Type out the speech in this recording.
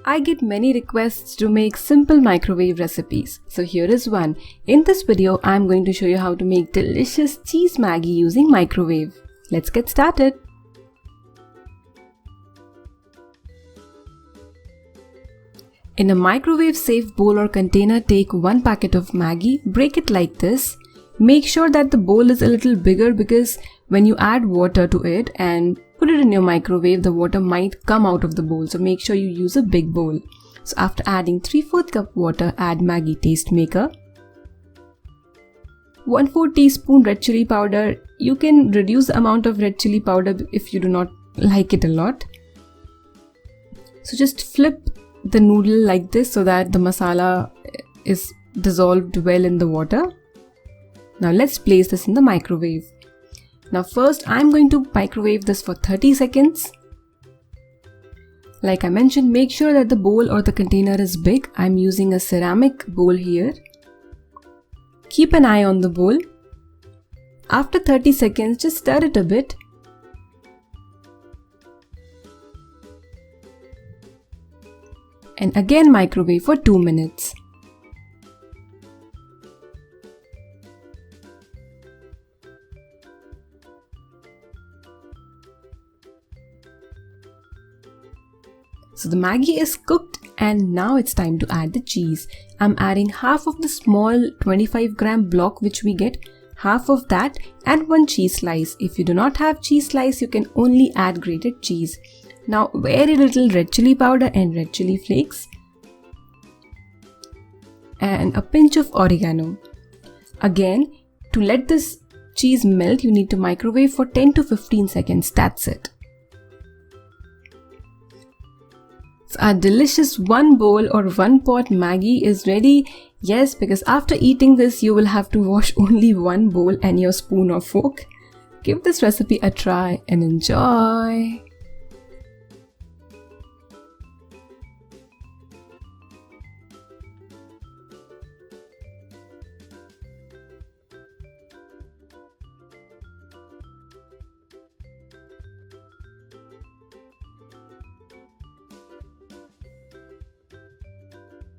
I get many requests to make simple microwave recipes. So here is one. In this video, I am going to show you how to make delicious cheese Maggi using microwave. Let's get started. In a microwave safe bowl or container, take 1 packet of Maggi, break it like this. Make sure that the bowl is a little bigger because when you add water to it and put it in your microwave, the water might come out of the bowl. So make sure you use a big bowl. So after adding 3/4 cup water, add Maggi taste maker. 1/4 teaspoon red chili powder. You can reduce the amount of red chili powder if you do not like it a lot. So just flip the noodle like this so that the masala is dissolved well in the water. Now let's place this in the microwave. Now first I'm going to microwave this for 30 seconds. Like I mentioned, make sure that the bowl or the container is big. I'm using a ceramic bowl here. Keep an eye on the bowl. After 30 seconds, just stir it a bit. And again microwave for 2 minutes. So the Maggi is cooked and now it's time to add the cheese. I'm adding half of the small 25-gram block which we get, half of that and 1 cheese slice. If you do not have cheese slice, you can only add grated cheese. Now very little red chili powder and red chili flakes and a pinch of oregano. Again, to let this cheese melt, you need to microwave for 10 to 15 seconds. That's it. So our delicious 1 bowl or 1 pot Maggi is ready. Yes, because after eating this, you will have to wash only 1 bowl and your spoon or fork. Give this recipe a try and enjoy.